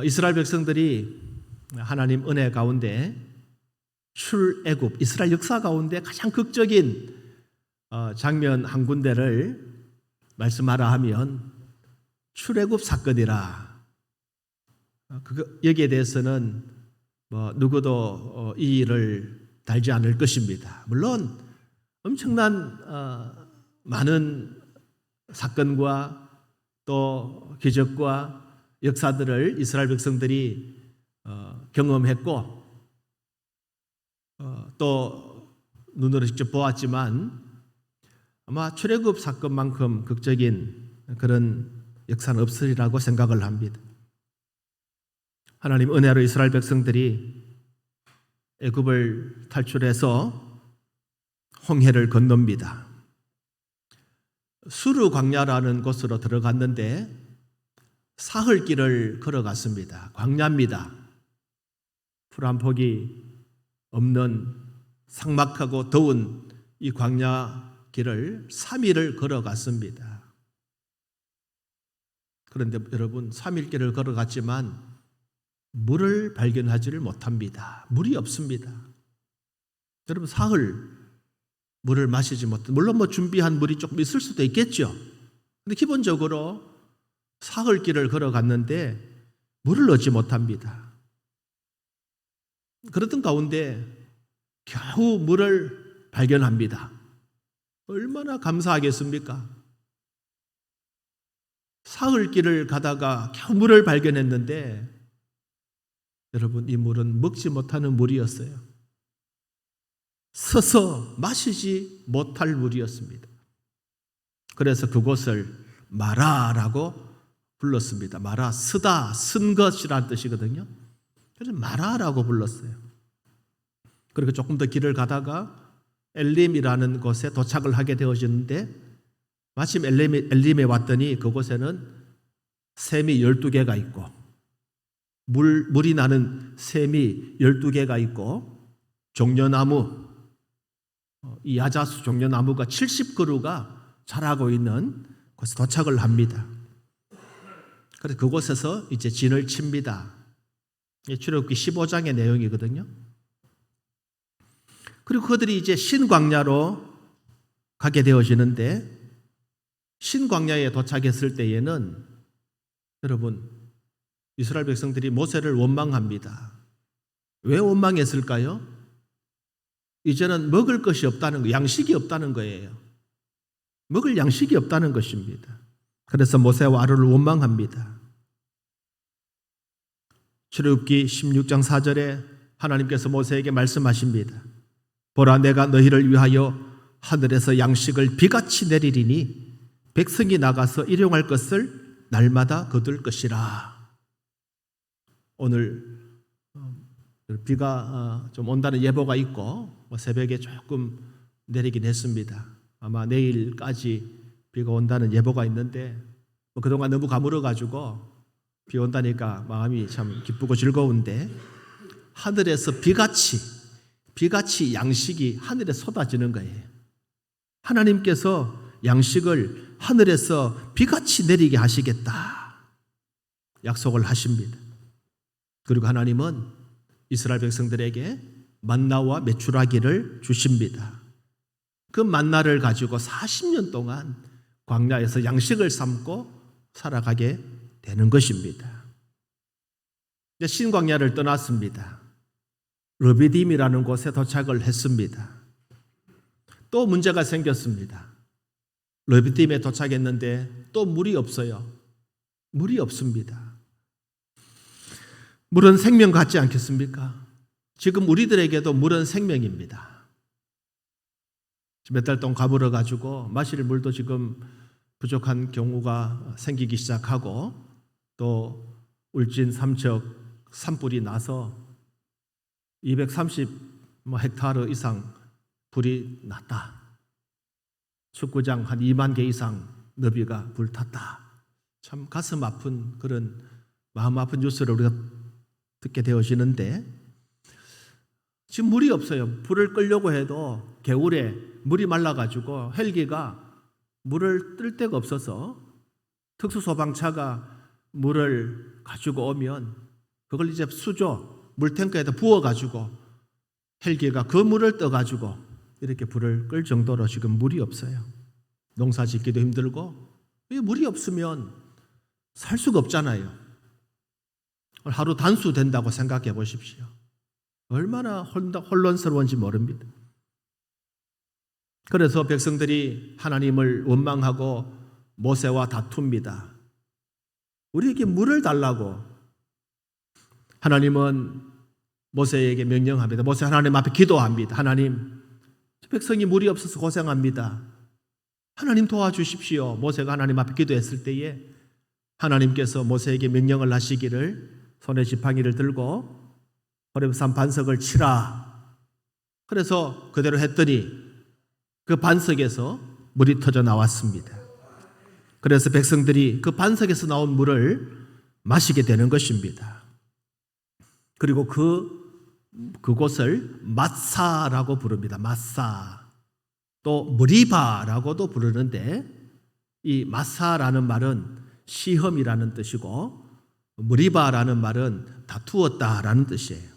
이스라엘 백성들이 하나님 은혜 가운데 출애굽, 이스라엘 역사 가운데 가장 극적인 장면 한 군데를 말씀하라 하면 출애굽 사건이라. 여기에 대해서는 누구도 이의를 달지 않을 것입니다. 물론 엄청난 많은 사건과 또 기적과 역사들을 이스라엘 백성들이 경험했고 또 눈으로 직접 보았지만 아마 출애굽 사건만큼 극적인 그런 역사는 없으리라고 생각을 합니다. 하나님 은혜로 이스라엘 백성들이 애굽을 탈출해서 홍해를 건넙니다. 수르 광야라는 곳으로 들어갔는데 사흘길을 걸어갔습니다. 광야입니다. 풀 한 폭이 없는 삭막하고 더운 이 광야 길을 3일을 걸어갔습니다. 그런데 여러분 3일길을 걸어갔지만 물을 발견하지를 못합니다. 물이 없습니다. 여러분 사흘 물을 마시지 못한, 물론 준비한 물이 조금 있을 수도 있겠죠. 근데 기본적으로 사흘 길을 걸어갔는데 물을 얻지 못합니다. 그러던 가운데 겨우 물을 발견합니다. 얼마나 감사하겠습니까? 사흘 길을 가다가 겨우 물을 발견했는데 여러분 이 물은 먹지 못하는 물이었어요. 서서 마시지 못할 물이었습니다. 그래서 그곳을 마라라고 불렀습니다. 마라, 쓰다, 쓴 것이라는 뜻이거든요. 그래서 마라라고 불렀어요. 그리고 조금 더 길을 가다가 엘림이라는 곳에 도착을 하게 되어졌는데 마침 엘림에 왔더니 그곳에는 샘이 12개가 있고 물이 나는 샘이 12개가 있고 종려나무, 이 야자수 종려나무가 70그루가 자라고 있는 곳에 도착을 합니다. 그래서 그곳에서 이제 진을 칩니다. 출애굽기 15장의 내용이거든요. 그리고 그들이 이제 신광야로 가게 되어지는데 신광야에 도착했을 때에는 여러분 이스라엘 백성들이 모세를 원망합니다. 왜 원망했을까요? 이제는 먹을 것이 없다는 거, 양식이 없다는 거예요. 먹을 양식이 없다는 것입니다. 그래서 모세와 아론을 원망합니다. 출애굽기 16장 4절에 하나님께서 모세에게 말씀하십니다. 보라, 내가 너희를 위하여 하늘에서 양식을 비같이 내리리니 백성이 나가서 일용할 것을 날마다 거둘 것이라. 오늘 비가 좀 온다는 예보가 있고 새벽에 조금 내리긴 했습니다. 아마 내일까지 비가 온다는 예보가 있는데 그동안 너무 가물어가지고 비 온다니까 마음이 참 기쁘고 즐거운데 하늘에서 비같이 양식이 하늘에 쏟아지는 거예요. 하나님께서 양식을 하늘에서 비같이 내리게 하시겠다 약속을 하십니다. 그리고 하나님은 이스라엘 백성들에게 만나와 메추라기를 주십니다. 그 만나를 가지고 40년 동안 광야에서 양식을 삼고 살아가게 되는 것입니다. 이제 신광야를 떠났습니다. 르비딤이라는 곳에 도착을 했습니다. 또 문제가 생겼습니다. 르비딤에 도착했는데 또 물이 없어요. 물이 없습니다. 물은 생명 같지 않겠습니까? 지금 우리들에게도 물은 생명입니다. 몇 달 동안 가물어가지고 마실 물도 지금 부족한 경우가 생기기 시작하고 또 울진 삼척 산불이 나서 230 헥타르 이상 불이 났다. 축구장 한 2만 개 이상 너비가 불탔다. 참 가슴 아픈 그런 마음 아픈 뉴스를 우리가 듣게 되어지는데 지금 물이 없어요. 불을 끌려고 해도 겨울에 물이 말라가지고 헬기가 물을 뜰 데가 없어서 특수소방차가 물을 가지고 오면 그걸 이제 수조 물탱크에다 부어가지고 헬기가 그 물을 떠가지고 이렇게 불을 끌 정도로 지금 물이 없어요. 농사 짓기도 힘들고 물이 없으면 살 수가 없잖아요. 하루 단수 된다고 생각해 보십시오. 얼마나 혼란스러운지 모릅니다. 그래서 백성들이 하나님을 원망하고 모세와 다툽니다. 우리에게 물을 달라고. 하나님은 모세에게 명령합니다. 모세 하나님 앞에 기도합니다. 하나님, 백성이 물이 없어서 고생합니다. 하나님 도와주십시오. 모세가 하나님 앞에 기도했을 때에 하나님께서 모세에게 명령을 하시기를 손에 지팡이를 들고 호렙산 반석을 치라. 그래서 그대로 했더니 그 반석에서 물이 터져 나왔습니다. 그래서 백성들이 그 반석에서 나온 물을 마시게 되는 것입니다. 그리고 그곳을 마사라고 부릅니다. 마사. 또 무리바라고도 부르는데 이 마사라는 말은 시험이라는 뜻이고 무리바라는 말은 다투었다라는 뜻이에요.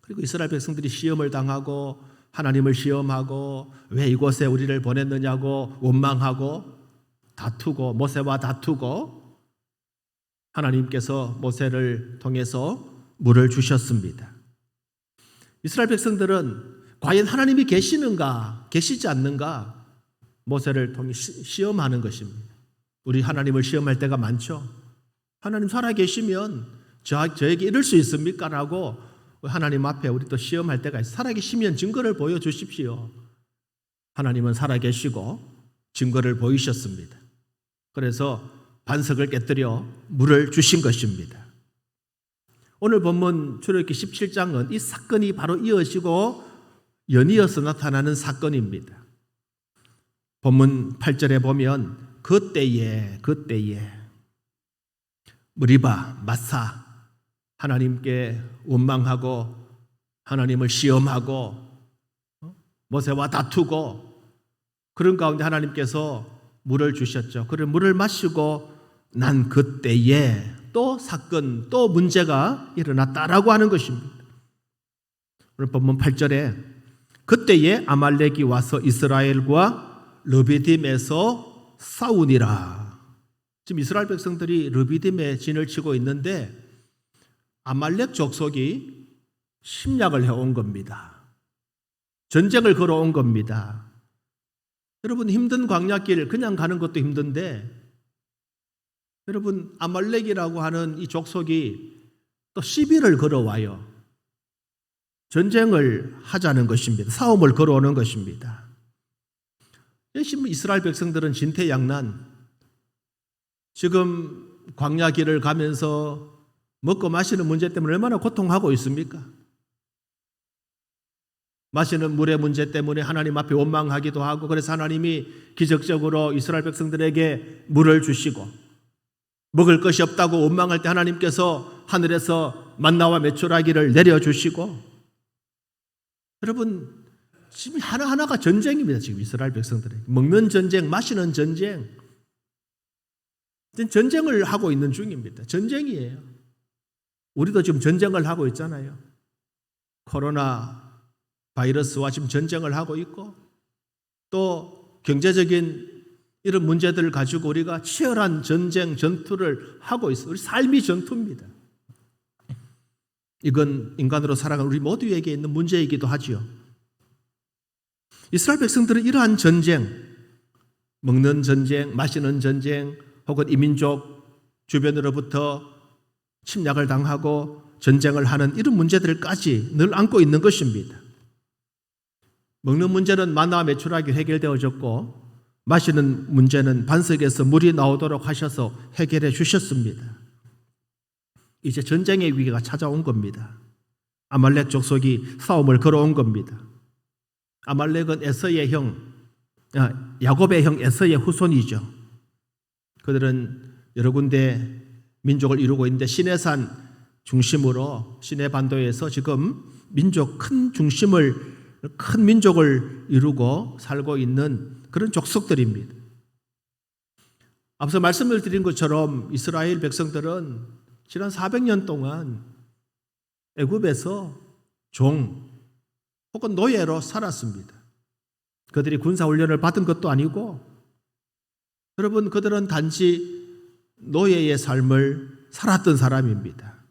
그리고 이스라엘 백성들이 시험을 당하고 하나님을 시험하고 왜 이곳에 우리를 보냈느냐고 원망하고 다투고 모세와 다투고 하나님께서 모세를 통해서 물을 주셨습니다. 이스라엘 백성들은 과연 하나님이 계시는가 계시지 않는가 모세를 통해 시험하는 것입니다. 우리 하나님을 시험할 때가 많죠. 하나님 살아계시면 저에게 이럴 수 있습니까? 라고 하나님 앞에 우리 또 시험할 때가 있어요. 살아계시면 증거를 보여주십시오. 하나님은 살아계시고 증거를 보이셨습니다. 그래서 반석을 깨뜨려 물을 주신 것입니다. 오늘 본문 출애굽기 17장은 이 사건이 바로 이어지고 연이어서 나타나는 사건입니다. 본문 8절에 보면 그때에 무리바, 마사 하나님께 원망하고 하나님을 시험하고 모세와 다투고 그런 가운데 하나님께서 물을 주셨죠. 그런 물을 마시고 난 그때에 또 사건, 또 문제가 일어났다라고 하는 것입니다. 오늘 본문 8절에 그때에 아말렉이 와서 이스라엘과 르비딤에서 싸우니라. 지금 이스라엘 백성들이 르비딤에 진을 치고 있는데 아말렉 족속이 침략을 해온 겁니다. 전쟁을 걸어온 겁니다. 여러분 힘든 광야길 그냥 가는 것도 힘든데 여러분 아말렉이라고 하는 이 족속이 또 시비를 걸어와요. 전쟁을 하자는 것입니다. 싸움을 걸어오는 것입니다. 이스라엘 백성들은 진퇴양난 지금 광야길을 가면서 먹고 마시는 문제 때문에 얼마나 고통하고 있습니까? 마시는 물의 문제 때문에 하나님 앞에 원망하기도 하고 그래서 하나님이 기적적으로 이스라엘 백성들에게 물을 주시고 먹을 것이 없다고 원망할 때 하나님께서 하늘에서 만나와 메추라기를 내려주시고 여러분 지금 하나하나가 전쟁입니다. 지금 이스라엘 백성들에게 먹는 전쟁, 마시는 전쟁 전쟁을 하고 있는 중입니다. 전쟁이에요. 우리도 지금 전쟁을 하고 있잖아요. 코로나 바이러스와 지금 전쟁을 하고 있고 또 경제적인 이런 문제들을 가지고 우리가 치열한 전쟁, 전투를 하고 있어요. 우리 삶이 전투입니다. 이건 인간으로 살아가는 우리 모두에게 있는 문제이기도 하지요. 이스라엘 백성들은 이러한 전쟁, 먹는 전쟁, 마시는 전쟁 혹은 이민족 주변으로부터 침략을 당하고 전쟁을 하는 이런 문제들까지 늘 안고 있는 것입니다. 먹는 문제는 만나와 메추라기 해결되어졌고 마시는 문제는 반석에서 물이 나오도록 하셔서 해결해 주셨습니다. 이제 전쟁의 위기가 찾아온 겁니다. 아말렉 족속이 싸움을 걸어온 겁니다. 아말렉은 에서의 형, 야곱의 형 에서의 후손이죠. 그들은 여러 군데 민족을 이루고 있는데 시내산 중심으로 시내 반도에서 지금 큰 민족을 이루고 살고 있는 그런 족속들입니다. 앞서 말씀을 드린 것처럼 이스라엘 백성들은 지난 400년 동안 애굽에서 종 혹은 노예로 살았습니다. 그들이 군사훈련을 받은 것도 아니고, 여러분, 그들은 단지 노예의 삶을 살았던 사람입니다.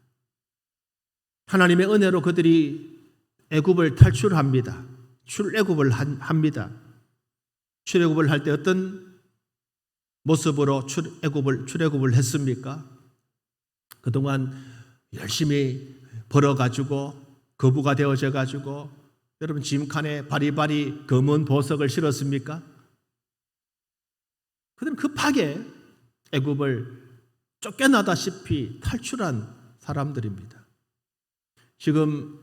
하나님의 은혜로 그들이 애굽을 탈출합니다. 출애굽을 합니다. 출애굽을 할 때 어떤 모습으로 출애굽을 했습니까? 그동안 열심히 벌어가지고 거부가 되어져가지고, 여러분, 짐칸에 바리바리 검은 보석을 실었습니까? 그들은 급하게 애굽을 쫓겨나다시피 탈출한 사람들입니다. 지금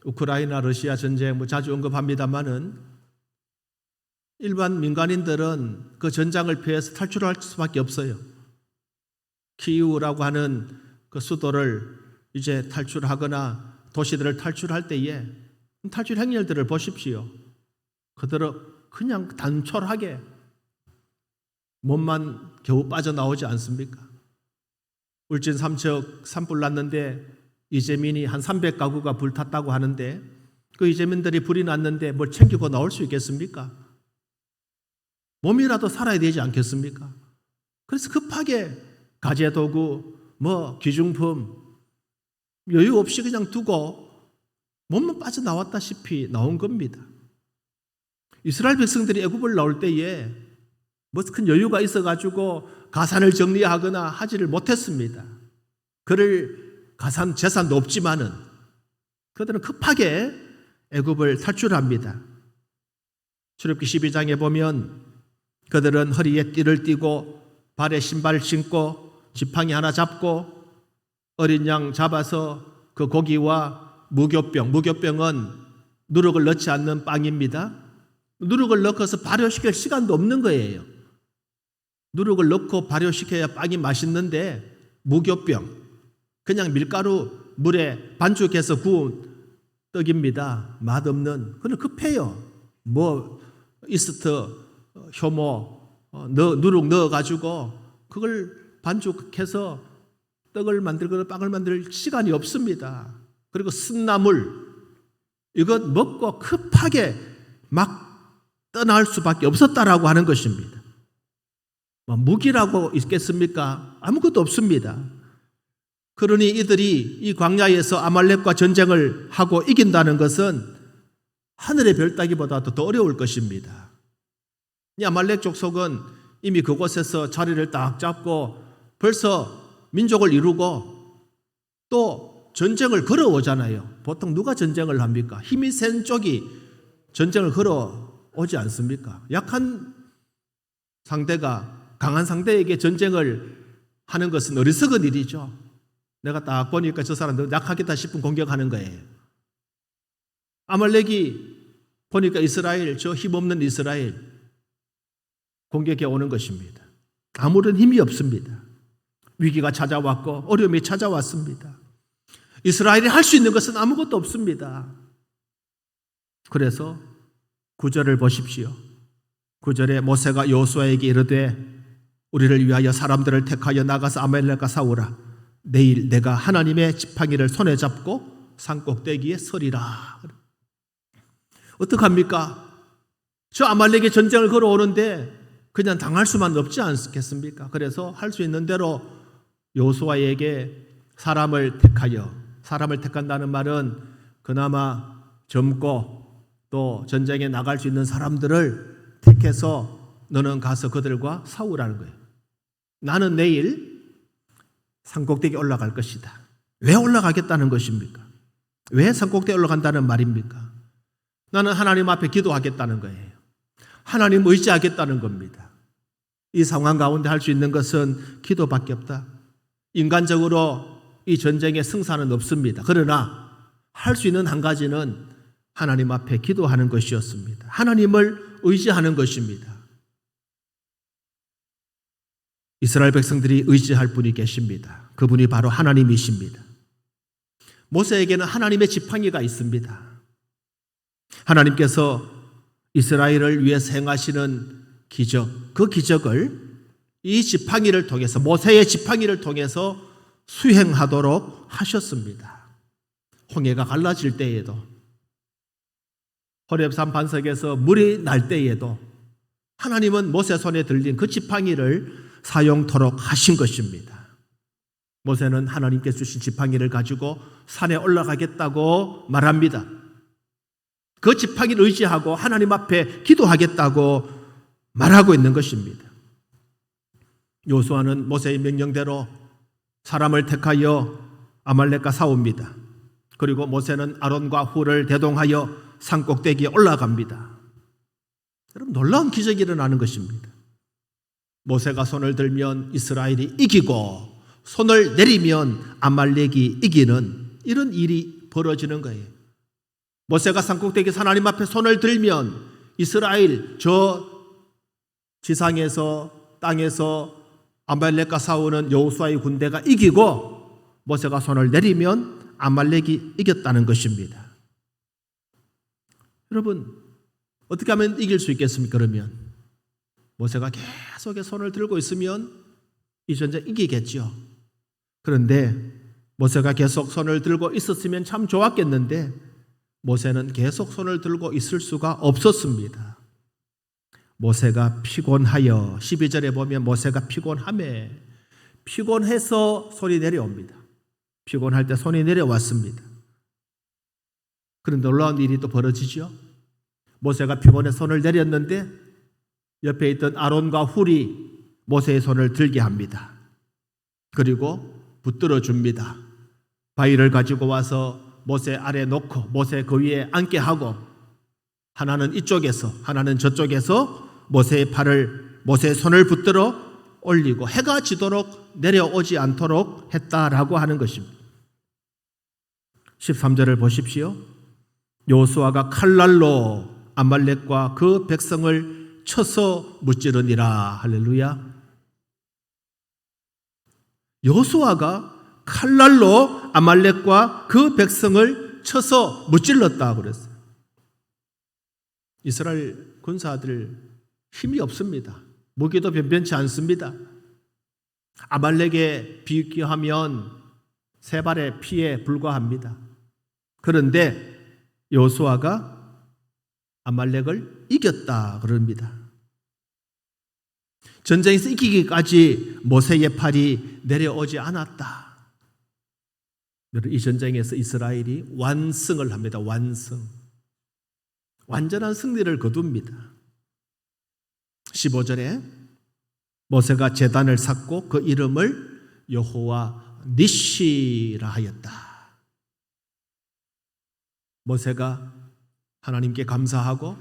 우크라이나 러시아 전쟁 자주 언급합니다마는 일반 민간인들은 그 전장을 피해서 탈출할 수밖에 없어요. 키이우라고 하는 그 수도를 이제 탈출하거나 도시들을 탈출할 때에 탈출 행렬들을 보십시오. 그들은 그냥 단촐하게 몸만 겨우 빠져나오지 않습니까? 울진 삼척 산불 났는데 이재민이 한 300가구가 불탔다고 하는데, 그 이재민들이 불이 났는데 뭘 챙기고 나올 수 있겠습니까? 몸이라도 살아야 되지 않겠습니까? 그래서 급하게 가재도구, 귀중품 여유 없이 그냥 두고 몸만 빠져나왔다시피 나온 겁니다. 이스라엘 백성들이 애굽을 나올 때에 큰 여유가 있어가지고 가산을 정리하거나 하지를 못했습니다. 그를 가산 재산도 없지만은 그들은 급하게 애굽을 탈출합니다. 출애굽기 12장에 보면 그들은 허리에 띠를 띠고 발에 신발을 신고 지팡이 하나 잡고 어린 양 잡아서 그 고기와 무교병은 누룩을 넣지 않는 빵입니다. 누룩을 넣어서 발효시킬 시간도 없는 거예요. 누룩을 넣고 발효시켜야 빵이 맛있는데 무교병, 그냥 밀가루 물에 반죽해서 구운 떡입니다. 맛없는. 그는 급해요. 이스트, 효모, 누룩 넣어가지고 그걸 반죽해서 떡을 만들거나 빵을 만들 시간이 없습니다. 그리고 쓴나물, 이것 먹고 급하게 막 떠날 수밖에 없었다라고 하는 것입니다. 무기라고 있겠습니까? 아무것도 없습니다. 그러니 이들이 이 광야에서 아말렉과 전쟁을 하고 이긴다는 것은 하늘의 별 따기보다도 더 어려울 것입니다. 이 아말렉 족속은 이미 그곳에서 자리를 딱 잡고 벌써 민족을 이루고 또 전쟁을 걸어오잖아요. 보통 누가 전쟁을 합니까? 힘이 센 쪽이 전쟁을 걸어오지 않습니까? 약한 상대가 강한 상대에게 전쟁을 하는 것은 어리석은 일이죠. 내가 딱 보니까 저 사람들 약하겠다 싶은 공격하는 거예요. 아말렉이 보니까 이스라엘, 저 힘없는 이스라엘 공격해 오는 것입니다. 아무런 힘이 없습니다. 위기가 찾아왔고 어려움이 찾아왔습니다. 이스라엘이 할 수 있는 것은 아무것도 없습니다. 그래서 9절을 보십시오. 9절에 모세가 여호수아에게 이르되 우리를 위하여 사람들을 택하여 나가서 아말렉과 싸우라. 내일 내가 하나님의 지팡이를 손에 잡고 산꼭대기에 서리라. 어떡합니까? 저 아말렉의 전쟁을 걸어오는데 그냥 당할 수만 없지 않겠습니까? 그래서 할 수 있는 대로 여호수아에게 사람을 택한다는 말은 그나마 젊고 또 전쟁에 나갈 수 있는 사람들을 택해서 너는 가서 그들과 싸우라는 거예요. 나는 내일 산꼭대기에 올라갈 것이다. 왜 올라가겠다는 것입니까? 왜 산꼭대기에 올라간다는 말입니까? 나는 하나님 앞에 기도하겠다는 거예요. 하나님 의지하겠다는 겁니다. 이 상황 가운데 할 수 있는 것은 기도밖에 없다. 인간적으로 이 전쟁의 승산은 없습니다. 그러나 할 수 있는 한 가지는 하나님 앞에 기도하는 것이었습니다. 하나님을 의지하는 것입니다. 이스라엘 백성들이 의지할 분이 계십니다. 그분이 바로 하나님이십니다. 모세에게는 하나님의 지팡이가 있습니다. 하나님께서 이스라엘을 위해서 행하시는 기적, 그 기적을 이 지팡이를 통해서, 모세의 지팡이를 통해서 수행하도록 하셨습니다. 홍해가 갈라질 때에도, 호렙산 반석에서 물이 날 때에도 하나님은 모세 손에 들린 그 지팡이를 사용토록 하신 것입니다. 모세는 하나님께서 주신 지팡이를 가지고 산에 올라가겠다고 말합니다. 그 지팡이를 의지하고 하나님 앞에 기도하겠다고 말하고 있는 것입니다. 여호수아는 모세의 명령대로 사람을 택하여 아말렉과 싸웁니다. 그리고 모세는 아론과 훌을 대동하여 산꼭대기에 올라갑니다. 여러분, 놀라운 기적이 일어나는 것입니다. 모세가 손을 들면 이스라엘이 이기고 손을 내리면 아말렉이 이기는 이런 일이 벌어지는 거예요. 모세가 산꼭대기 하나님 앞에 손을 들면 이스라엘 저 지상에서 땅에서 아말렉과 싸우는 여호수아의 군대가 이기고, 모세가 손을 내리면 아말렉이 이겼다는 것입니다. 여러분, 어떻게 하면 이길 수 있겠습니까? 그러면 모세가 계속 손을 들고 있으면 이 전쟁 이기겠죠. 그런데 모세가 계속 손을 들고 있었으면 참 좋았겠는데 모세는 계속 손을 들고 있을 수가 없었습니다. 모세가 피곤하여, 12절에 보면 모세가 피곤해서 손이 내려옵니다. 피곤할 때 손이 내려왔습니다. 그런데 놀라운 일이 또 벌어지죠. 모세가 피곤해 손을 내렸는데 옆에 있던 아론과 훌이 모세의 손을 들게 합니다. 그리고 붙들어 줍니다. 바위를 가지고 와서 모세 아래 놓고 모세 그 위에 앉게 하고, 하나는 이쪽에서 하나는 저쪽에서 모세의 손을 붙들어 올리고 해가 지도록 내려오지 않도록 했다라고 하는 것입니다. 13절을 보십시오. 여호수아가 칼날로 아말렉과 그 백성을 쳐서 무찌르니라. 할렐루야. 여호수아가 칼날로 아말렉과 그 백성을 쳐서 무찔렀다 그랬어요. 이스라엘 군사들 힘이 없습니다. 무기도 변변치 않습니다. 아말렉에 비교하면 세 발의 피에 불과합니다. 그런데 여호수아가 아말렉을 이겼다 그럽니다. 전쟁에서 이기기까지 모세의 팔이 내려오지 않았다. 이 전쟁에서 이스라엘이 완승을 합니다. 완전한 승리를 거둡니다. 15절에 모세가 제단을 쌓고 그 이름을 여호와 니시라 하였다. 모세가 하나님께 감사하고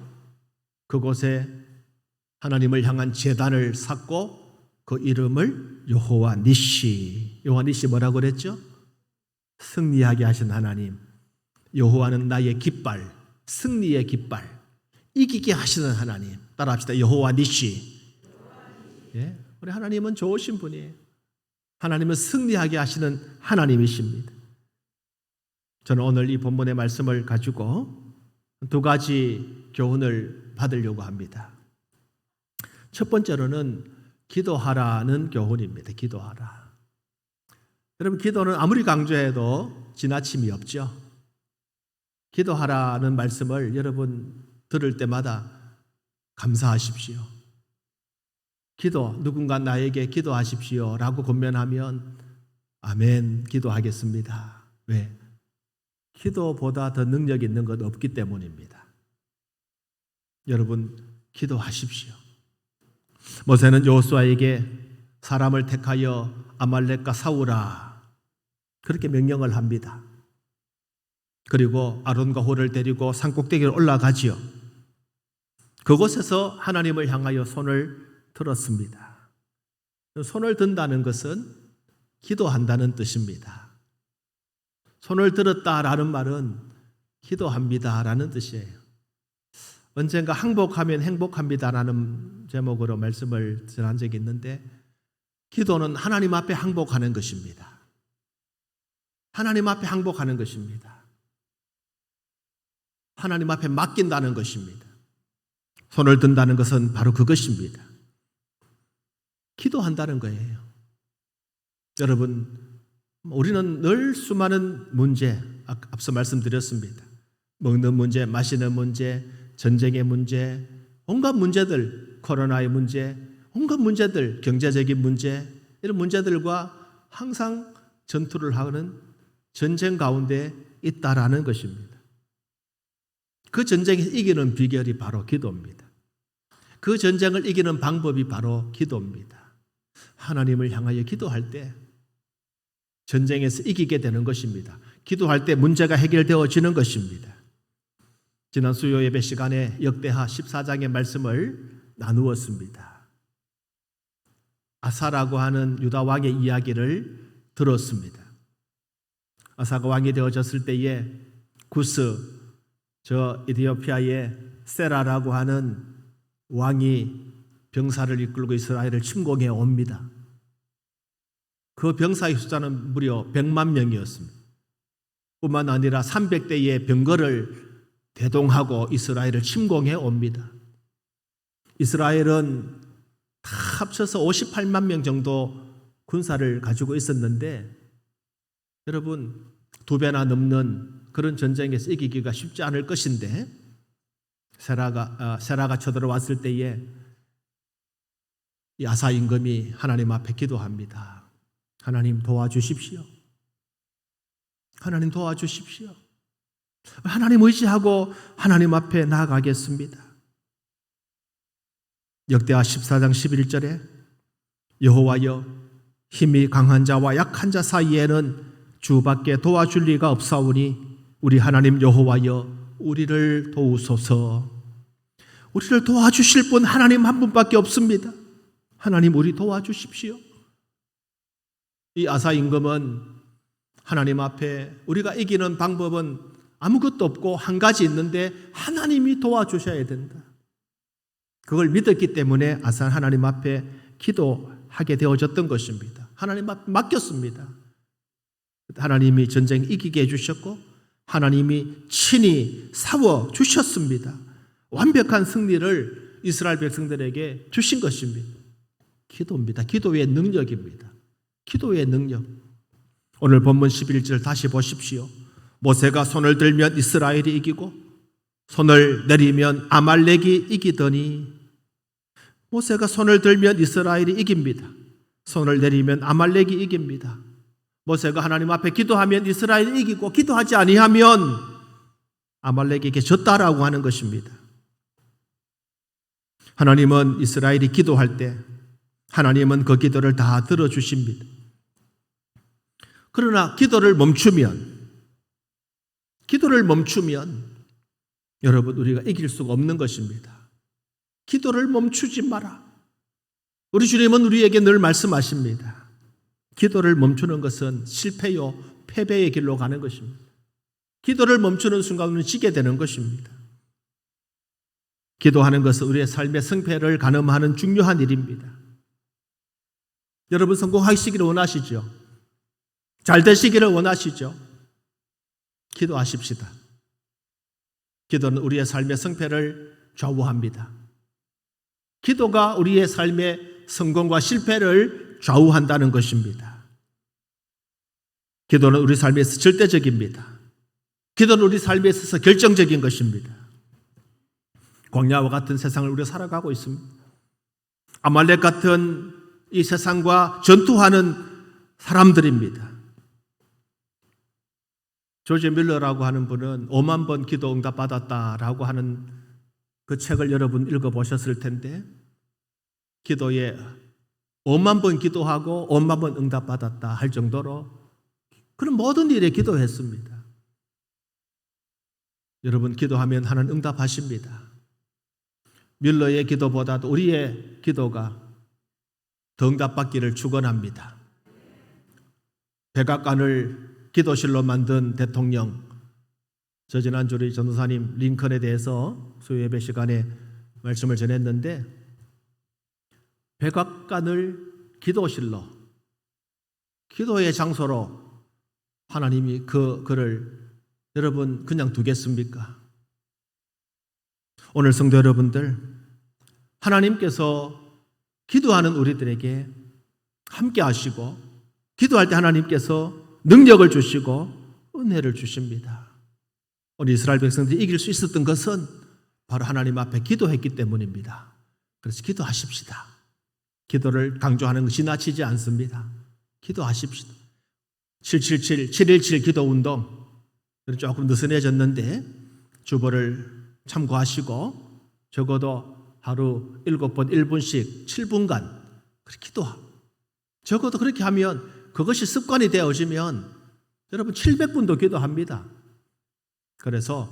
그곳에 하나님을 향한 제단을 쌓고 그 이름을 여호와 니시. 여호와 니시 뭐라고 그랬죠? 승리하게 하신 하나님. 여호와는 나의 깃발, 승리의 깃발, 이기게 하시는 하나님. 따라합시다. 여호와 니시. 예, 우리 하나님은 좋으신 분이에요. 하나님은 승리하게 하시는 하나님이십니다. 저는 오늘 이 본문의 말씀을 가지고 두 가지 교훈을 받으려고 합니다. 첫 번째로는 기도하라는 교훈입니다. 기도하라. 여러분, 기도는 아무리 강조해도 지나침이 없죠. 기도하라는 말씀을 여러분 들을 때마다 감사하십시오. 누군가 나에게 기도하십시오 라고 권면하면 아멘, 기도하겠습니다. 왜? 기도보다 더 능력 있는 것 없기 때문입니다. 여러분, 기도하십시오. 모세는 여호수아에게 사람을 택하여 아말렉과 싸우라 그렇게 명령을 합니다. 그리고 아론과 홀을 데리고 산꼭대기로 올라가지요. 그곳에서 하나님을 향하여 손을 들었습니다. 손을 든다는 것은 기도한다는 뜻입니다. 손을 들었다라는 말은 기도합니다라는 뜻이에요. 언젠가 항복하면 행복합니다라는 제목으로 말씀을 전한 적이 있는데, 기도는 하나님 앞에 항복하는 것입니다. 하나님 앞에 항복하는 것입니다. 하나님 앞에 맡긴다는 것입니다. 손을 든다는 것은 바로 그것입니다. 기도한다는 거예요. 여러분, 우리는 늘 수많은 문제, 앞서 말씀드렸습니다. 먹는 문제, 마시는 문제, 전쟁의 문제, 온갖 문제들, 코로나의 문제, 온갖 문제들, 경제적인 문제, 이런 문제들과 항상 전투를 하는 전쟁 가운데 있다라는 것입니다. 그 전쟁에서 이기는 비결이 바로 기도입니다. 그 전쟁을 이기는 방법이 바로 기도입니다. 하나님을 향하여 기도할 때 전쟁에서 이기게 되는 것입니다. 기도할 때 문제가 해결되어지는 것입니다. 지난 수요 예배 시간에 역대하 14장의 말씀을 나누었습니다. 아사라고 하는 유다 왕의 이야기를 들었습니다. 아사가 왕이 되어졌을 때에 구스, 저 에티오피아의 세라라고 하는 왕이 병사를 이끌고 이스라엘을 침공해 옵니다. 그 병사의 숫자는 무려 100만 명이었습니다. 뿐만 아니라 300대의 병거를 대동하고 이스라엘을 침공해 옵니다. 이스라엘은 다 합쳐서 58만 명 정도 군사를 가지고 있었는데 여러분, 2배나 넘는 그런 전쟁에서 이기기가 쉽지 않을 것인데 세라가 쳐들어왔을 때에 이 아사 임금이 하나님 앞에 기도합니다. 하나님 도와주십시오. 하나님 도와주십시오. 하나님 의지하고 하나님 앞에 나아가겠습니다. 역대하 14장 11절에 여호와여, 힘이 강한 자와 약한 자 사이에는 주밖에 도와줄 리가 없사오니 우리 하나님 여호와여, 우리를 도우소서. 우리를 도와주실 분 하나님 한 분밖에 없습니다. 하나님, 우리 도와주십시오. 이 아사 임금은 하나님 앞에 우리가 이기는 방법은 아무것도 없고 한 가지 있는데 하나님이 도와주셔야 된다. 그걸 믿었기 때문에 아사 하나님 앞에 기도하게 되어졌던 것입니다. 하나님 앞에 맡겼습니다. 하나님이 전쟁 이기게 해주셨고 하나님이 친히 싸워주셨습니다. 완벽한 승리를 이스라엘 백성들에게 주신 것입니다. 기도입니다. 기도의 능력입니다. 기도의 능력. 오늘 본문 11절 다시 보십시오. 모세가 손을 들면 이스라엘이 이기고 손을 내리면 아말렉이 이기더니, 모세가 손을 들면 이스라엘이 이깁니다. 손을 내리면 아말렉이 이깁니다. 모세가 하나님 앞에 기도하면 이스라엘이 이기고 기도하지 아니하면 아말렉에게 졌다라고 하는 것입니다. 하나님은 이스라엘이 기도할 때 하나님은 그 기도를 다 들어주십니다. 그러나 기도를 멈추면 여러분, 우리가 이길 수가 없는 것입니다. 기도를 멈추지 마라. 우리 주님은 우리에게 늘 말씀하십니다. 기도를 멈추는 것은 실패요, 패배의 길로 가는 것입니다. 기도를 멈추는 순간 우리는 지게 되는 것입니다. 기도하는 것은 우리의 삶의 승패를 가늠하는 중요한 일입니다. 여러분, 성공하시기를 원하시죠? 잘 되시기를 원하시죠? 기도하십시다. 기도는 우리의 삶의 승패를 좌우합니다. 기도가 우리의 삶의 성공과 실패를 좌우한다는 것입니다. 기도는 우리 삶에 있어서 절대적입니다. 기도는 우리 삶에 있어서 결정적인 것입니다. 광야와 같은 세상을 우리가 살아가고 있습니다. 아말렉 같은 이 세상과 전투하는 사람들입니다. 조지 밀러라고 하는 분은 5만 번 기도 응답 받았다라고 하는 그 책을 여러분 읽어보셨을 텐데, 기도에 5만 번 기도하고 5만 번 응답 받았다 할 정도로 그런 모든 일에 기도했습니다. 여러분, 기도하면 하나님 응답하십니다. 밀러의 기도보다도 우리의 기도가 더 응답받기를 축원합니다. 백악관을 기도실로 만든 대통령, 저 지난주 우리 전도사님 링컨에 대해서 수요예배 시간에 말씀을 전했는데, 백악관을 기도실로, 기도의 장소로 하나님이 그를 여러분 그냥 두겠습니까? 오늘 성도 여러분들, 하나님께서 기도하는 우리들에게 함께 하시고 기도할 때 하나님께서 능력을 주시고 은혜를 주십니다. 우리 이스라엘 백성들이 이길 수 있었던 것은 바로 하나님 앞에 기도했기 때문입니다. 그래서 기도하십시다. 기도를 강조하는 것이 지나치지 않습니다. 기도하십시다. 777, 717 기도 운동 조금 느슨해졌는데 주보를 참고하시고 적어도 하루 7번 1분씩 7분간 기도하고 적어도 그렇게 하면 그것이 습관이 되어지면 여러분 700분도 기도합니다. 그래서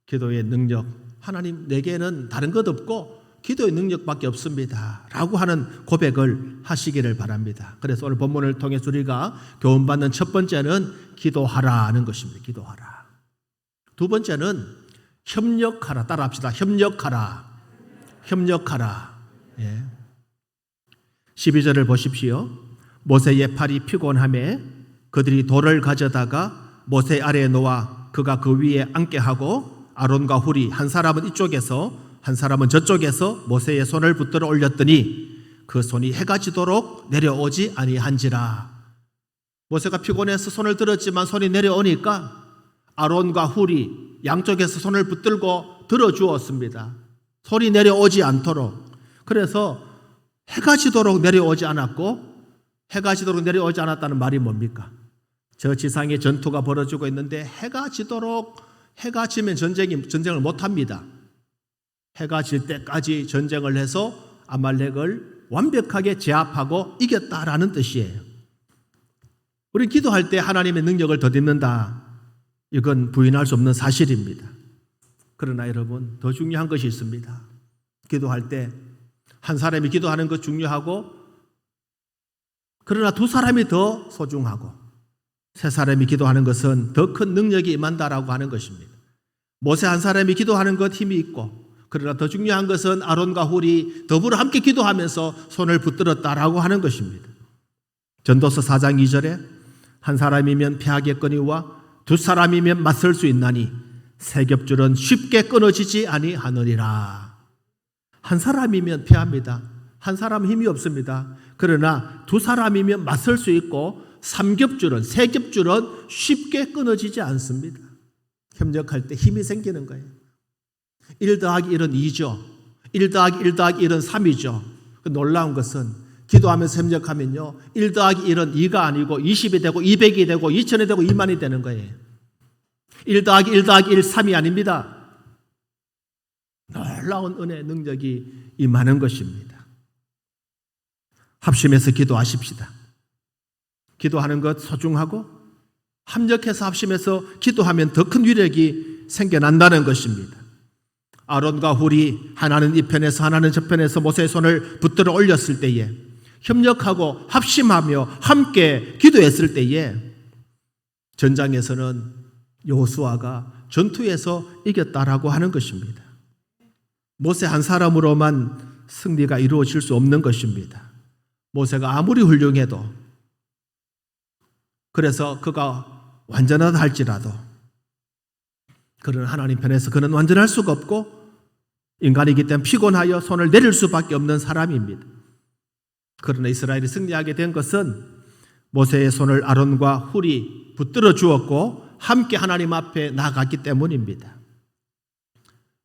기도의 능력, 하나님 내게는 다른 것 없고 기도의 능력밖에 없습니다 라고 하는 고백을 하시기를 바랍니다. 그래서 오늘 본문을 통해서 우리가 교훈받는 첫 번째는 기도하라는 것입니다. 기도하라. 두 번째는 협력하라. 따라합시다. 협력하라. 협력하라. 예. 12절을 보십시오. 모세의 팔이 피곤하매 그들이 돌을 가져다가 모세 아래에 놓아 그가 그 위에 앉게 하고 아론과 훌이 한 사람은 이쪽에서 한 사람은 저쪽에서 모세의 손을 붙들어 올렸더니 그 손이 해가 지도록 내려오지 아니한지라. 모세가 피곤해서 손을 들었지만 손이 내려오니까 아론과 훌이 양쪽에서 손을 붙들고 들어주었습니다. 손이 내려오지 않도록. 그래서 해가 지도록 내려오지 않았고, 해가 지도록 내려오지 않았다는 말이 뭡니까? 저 지상에 전투가 벌어지고 있는데 해가 지면 전쟁을 못합니다. 해가 질 때까지 전쟁을 해서 아말렉을 완벽하게 제압하고 이겼다라는 뜻이에요. 우리는 기도할 때 하나님의 능력을 덧입는다. 이건 부인할 수 없는 사실입니다. 그러나 여러분, 더 중요한 것이 있습니다. 기도할 때 한 사람이 기도하는 것 중요하고, 그러나 두 사람이 더 소중하고, 세 사람이 기도하는 것은 더 큰 능력이 임한다라고 하는 것입니다. 모세 한 사람이 기도하는 것 힘이 있고, 그러나 더 중요한 것은 아론과 훌이 더불어 함께 기도하면서 손을 붙들었다라고 하는 것입니다. 전도서 4장 2절에 한 사람이면 패하겠거니와 두 사람이면 맞설 수 있나니 세 겹줄은 쉽게 끊어지지 아니하느니라. 한 사람이면 패합니다. 한 사람은 힘이 없습니다. 그러나 두 사람이면 맞설 수 있고 세 겹줄은 쉽게 끊어지지 않습니다. 협력할 때 힘이 생기는 거예요. 1 더하기 1은 2죠. 1 더하기 1 더하기 1은 3이죠. 놀라운 것은 기도하면서 협력하면요, 1 더하기 1은 2가 아니고 20이 되고 200이 되고 2000이 되고 2만이 되는 거예요. 1 더하기 1 더하기 1, 3이 아닙니다. 놀라운 은혜의 능력이 임하는 것입니다. 합심해서 기도하십시다. 기도하는 것 소중하고 합력해서 합심해서 기도하면 더 큰 위력이 생겨난다는 것입니다. 아론과 훌이 하나는 이 편에서 하나는 저 편에서 모세의 손을 붙들어 올렸을 때에, 협력하고 합심하며 함께 기도했을 때에 전장에서는 여호수아가 전투에서 이겼다라고 하는 것입니다. 모세 한 사람으로만 승리가 이루어질 수 없는 것입니다. 모세가 아무리 훌륭해도, 그래서 그가 완전하다 할지라도 그는 하나님 편에서 그는 완전할 수가 없고 인간이기 때문에 피곤하여 손을 내릴 수밖에 없는 사람입니다. 그러나 이스라엘이 승리하게 된 것은 모세의 손을 아론과 훌이 붙들어 주었고 함께 하나님 앞에 나아갔기 때문입니다.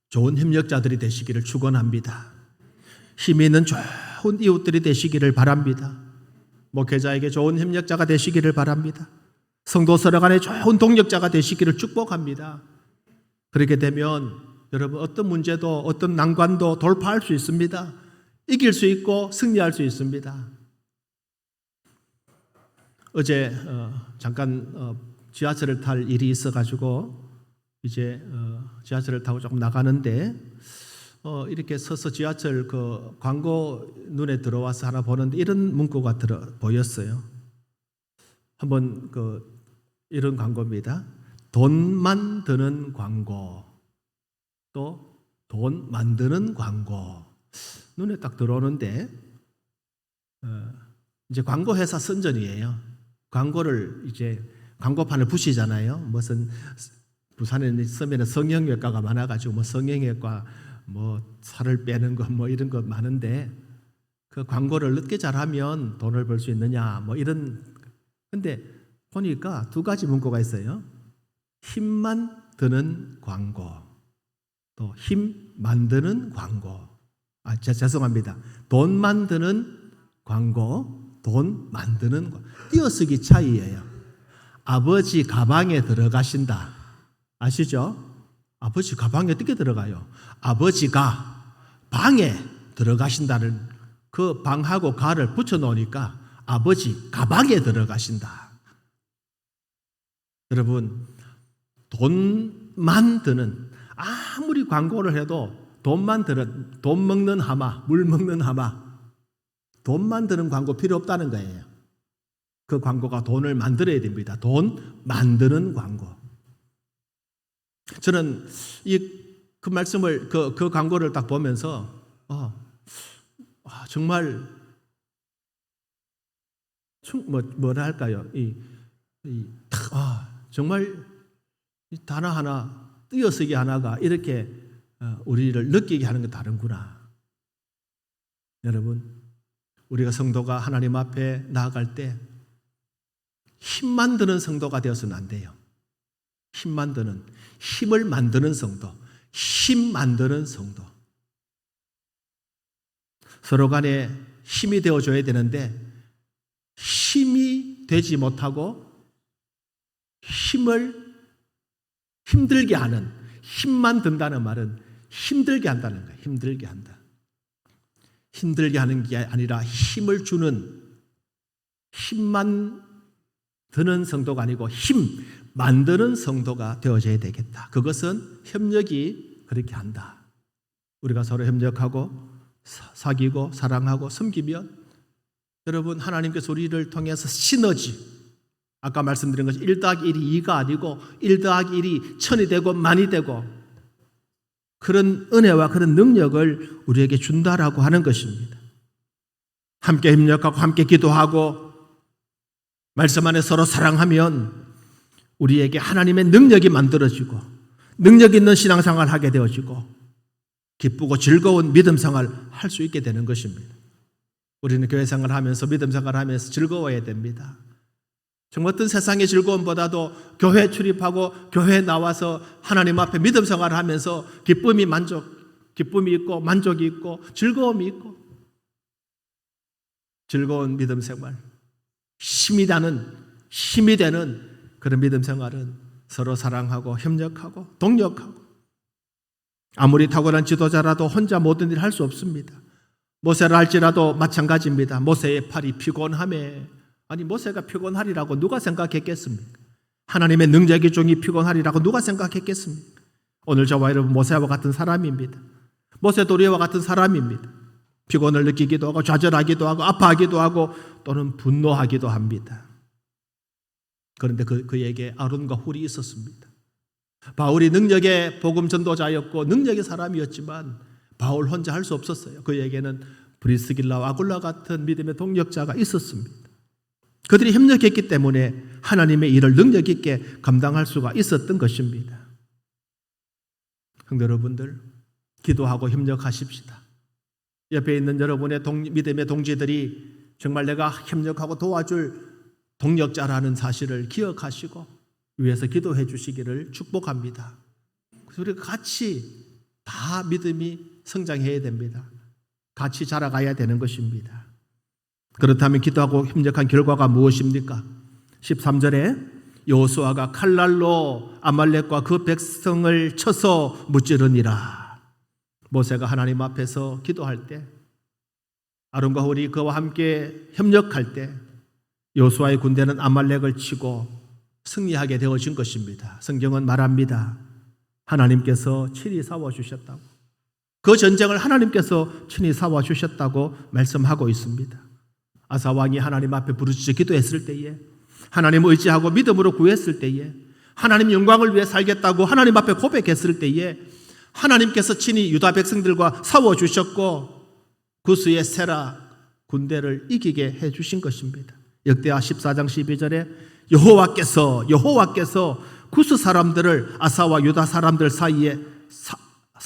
좋은 협력자들이 되시기를 축원합니다. 힘이 있는 좋은 이웃들이 되시기를 바랍니다. 목회자에게 좋은 협력자가 되시기를 바랍니다. 성도 서로 간에 좋은 동력자가 되시기를 축복합니다. 그렇게 되면 여러분 어떤 문제도 어떤 난관도 돌파할 수 있습니다. 이길 수 있고 승리할 수 있습니다. 어제 잠깐 지하철을 탈 일이 있어가지고 이제 지하철을 타고 조금 나가는데 이렇게 서서 지하철 그 광고 눈에 들어와서 하나 보는데 이런 문구가 보였어요. 한번 이런 광고입니다. 돈만 드는 광고, 또 돈 만드는 광고. 눈에 딱 들어오는데 이제 광고 회사 선전이에요. 광고를 이제 광고판을 부시잖아요. 무슨 부산에 서면에 성형외과가 많아가지고 뭐 성형외과 뭐 살을 빼는 거 뭐 이런 거 많은데 그 광고를 늦게 잘하면 돈을 벌 수 있느냐 뭐 이런. 근데 보니까 두 가지 문구가 있어요. 힘만 드는 광고, 또 힘 만드는 광고. 죄송합니다. 돈 만드는 광고, 돈 만드는 광고. 띄어쓰기 차이예요. 아버지 가방에 들어가신다. 아시죠? 아버지 가방에 어떻게 들어가요? 아버지가 방에 들어가신다는 그 방하고 가를 붙여놓으니까 아버지 가방에 들어가신다. 여러분, 돈만 드는, 아무리 광고를 해도 돈만 드는, 돈 먹는 하마, 물 먹는 하마, 돈만 드는 광고 필요 없다는 거예요. 그 광고가 돈을 만들어야 됩니다. 돈 만드는 광고. 저는 그 말씀을, 그 광고를 딱 보면서 정말 뭐라 할까요? 정말 이 단어 하나, 띄어쓰기 하나가 이렇게 우리를 느끼게 하는 게 다른구나. 여러분, 우리가 성도가 하나님 앞에 나아갈 때 힘만 드는 성도가 되어서는 안 돼요. 힘만 드는, 힘을 만드는 성도, 힘 만드는 성도. 서로 간에 힘이 되어줘야 되는데 힘이 되지 못하고 힘을 힘들게 하는, 힘만 든다는 말은 힘들게 한다는 거예요. 힘들게 한다. 힘들게 하는 게 아니라 힘을 주는, 힘만 드는 성도가 아니고 힘 만드는 성도가 되어져야 되겠다. 그것은 협력이 그렇게 한다. 우리가 서로 협력하고 사귀고 사랑하고 섬기면 여러분, 하나님께서 우리를 통해서 시너지, 아까 말씀드린 것이 1 더하기 1이 2가 아니고 1 더하기 1이 1000이 되고 만이 되고 그런 은혜와 그런 능력을 우리에게 준다라고 하는 것입니다. 함께 협력하고 함께 기도하고 말씀 안에 서로 사랑하면 우리에게 하나님의 능력이 만들어지고 능력 있는 신앙생활을 하게 되어지고 기쁘고 즐거운 믿음생활을 할 수 있게 되는 것입니다. 우리는 교회생활을 하면서 믿음생활을 하면서 즐거워야 됩니다. 정말 어떤 세상의 즐거움보다도 교회 출입하고 교회에 나와서 하나님 앞에 믿음생활을 하면서 기쁨이 있고 만족이 있고 즐거움이 있고 즐거운 믿음생활, 힘이 되는 그런 믿음생활은 서로 사랑하고 협력하고 동력하고 아무리 탁월한 지도자라도 혼자 모든 일을 할 수 없습니다. 모세를 할지라도 마찬가지입니다. 모세의 팔이 피곤함에, 아니 모세가 피곤하리라고 누가 생각했겠습니까? 하나님의 능력의 종이 피곤하리라고 누가 생각했겠습니까? 오늘 저와 여러분 모세와 같은 사람입니다. 모세도 우리와 같은 사람입니다. 피곤을 느끼기도 하고 좌절하기도 하고 아파하기도 하고 또는 분노하기도 합니다. 그런데 그에게 아론과 훌이 있었습니다. 바울이 능력의 복음 전도자였고 능력의 사람이었지만 바울 혼자 할 수 없었어요. 그에게는 브리스길라와 아굴라 같은 믿음의 동력자가 있었습니다. 그들이 협력했기 때문에 하나님의 일을 능력 있게 감당할 수가 있었던 것입니다. 성도 여러분들, 기도하고 협력하십시다. 옆에 있는 여러분의 믿음의 동지들이 정말 내가 협력하고 도와줄 동력자라는 사실을 기억하시고 위해서 기도해 주시기를 축복합니다. 그래서 우리가 같이 다 믿음이 성장해야 됩니다. 같이 자라가야 되는 것입니다. 그렇다면 기도하고 협력한 결과가 무엇입니까? 13절에 여호수아가 칼날로 아말렉과 그 백성을 쳐서 무찌르니라. 모세가 하나님 앞에서 기도할 때, 아론과 훌이 그와 함께 협력할 때 여호수아의 군대는 아말렉을 치고 승리하게 되어진 것입니다. 성경은 말합니다. 하나님께서 친히 싸워주셨다고. 그 전쟁을 하나님께서 친히 싸워주셨다고 말씀하고 있습니다. 아사 왕이 하나님 앞에 부르짖어 기도했을 때에, 하나님을 의지하고 믿음으로 구했을 때에, 하나님 영광을 위해 살겠다고 하나님 앞에 고백했을 때에 하나님께서 친히 유다 백성들과 싸워주셨고 구스의 세라 군대를 이기게 해주신 것입니다. 역대하 14장 12절에 여호와께서 구스 사람들을 아사와 유다 사람들 사이에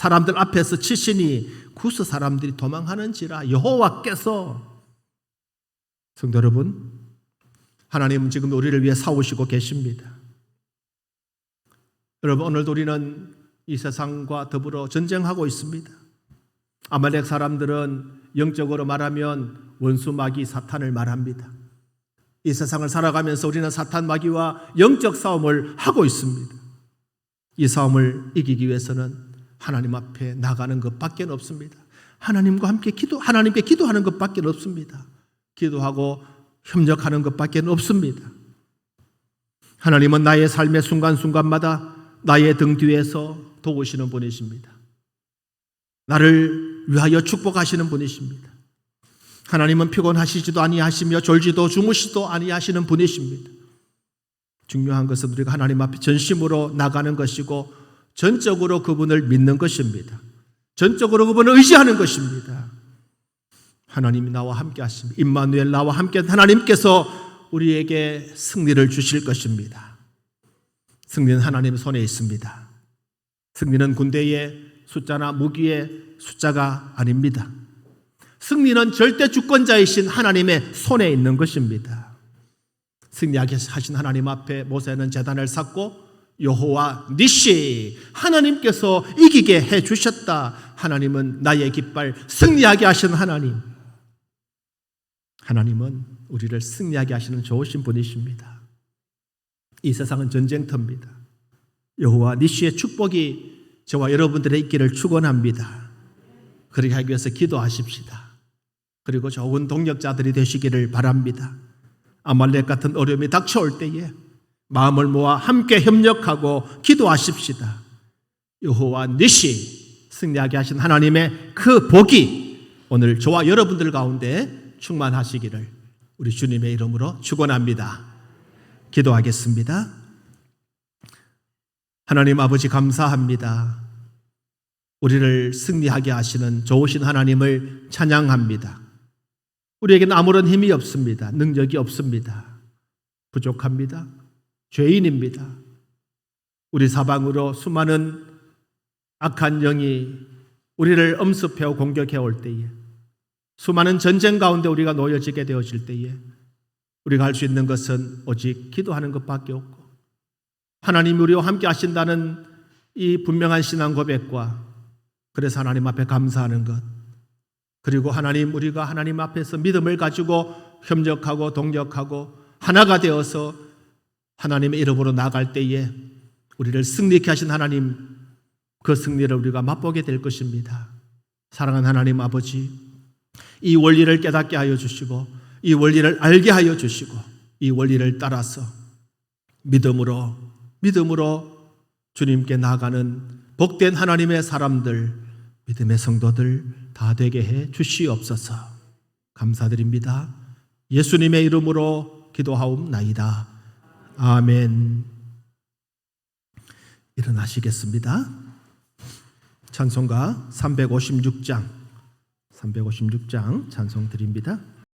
사람들 앞에서 치시니 구스 사람들이 도망하는지라. 여호와께서, 성도 여러분, 하나님은 지금 우리를 위해 싸우시고 계십니다. 여러분, 오늘도 우리는 이 세상과 더불어 전쟁하고 있습니다. 아말렉 사람들은 영적으로 말하면 원수 마귀 사탄을 말합니다. 이 세상을 살아가면서 우리는 사탄 마귀와 영적 싸움을 하고 있습니다. 이 싸움을 이기기 위해서는 하나님 앞에 나가는 것밖에 없습니다. 하나님과 함께 하나님께 기도하는 것밖에 없습니다. 기도하고 협력하는 것밖에 없습니다. 하나님은 나의 삶의 순간순간마다 나의 등 뒤에서 도우시는 분이십니다. 나를 위하여 축복하시는 분이십니다. 하나님은 피곤하시지도 아니하시며 졸지도 주무시도 아니하시는 분이십니다. 중요한 것은 우리가 하나님 앞에 전심으로 나가는 것이고 전적으로 그분을 믿는 것입니다. 전적으로 그분을 의지하는 것입니다. 하나님이 나와 함께 하십니다. 임마누엘, 나와 함께 하나님께서 우리에게 승리를 주실 것입니다. 승리는 하나님의 손에 있습니다. 승리는 군대의 숫자나 무기의 숫자가 아닙니다. 승리는 절대 주권자이신 하나님의 손에 있는 것입니다. 승리하게 하신 하나님 앞에 모세는 제단을 쌓고 여호와 니시, 하나님께서 이기게 해주셨다. 하나님은 나의 깃발, 승리하게 하신 하나님. 하나님은 우리를 승리하게 하시는 좋으신 분이십니다. 이 세상은 전쟁터입니다. 여호와 니시의 축복이 저와 여러분들의 있기를 축원합니다. 그렇게 하기 위해서 기도하십시다. 그리고 좋은 동력자들이 되시기를 바랍니다. 아말렉 같은 어려움이 닥쳐올 때에 마음을 모아 함께 협력하고 기도하십시다. 여호와 니시, 승리하게 하신 하나님의 그 복이 오늘 저와 여러분들 가운데 충만하시기를 우리 주님의 이름으로 축원합니다. 기도하겠습니다. 하나님 아버지, 감사합니다. 우리를 승리하게 하시는 좋으신 하나님을 찬양합니다. 우리에게는 아무런 힘이 없습니다. 능력이 없습니다. 부족합니다. 죄인입니다. 우리 사방으로 수많은 악한 영이 우리를 엄습해오 공격해 올 때에, 수많은 전쟁 가운데 우리가 놓여지게 되어질 때에 우리가 할 수 있는 것은 오직 기도하는 것밖에 없고, 하나님이 우리와 함께 하신다는 이 분명한 신앙 고백과, 그래서 하나님 앞에 감사하는 것, 그리고 하나님, 우리가 하나님 앞에서 믿음을 가지고 협력하고 동력하고 하나가 되어서 하나님의 이름으로 나아갈 때에 우리를 승리케 하신 하나님, 그 승리를 우리가 맛보게 될 것입니다. 사랑하는 하나님 아버지, 이 원리를 깨닫게 하여 주시고, 이 원리를 알게 하여 주시고, 이 원리를 따라서 믿음으로 주님께 나아가는 복된 하나님의 사람들, 믿음의 성도들 다 되게 해 주시옵소서. 감사드립니다. 예수님의 이름으로 기도하옵나이다. 아멘. 일어나시겠습니다. 찬송가 356장 찬송 드립니다.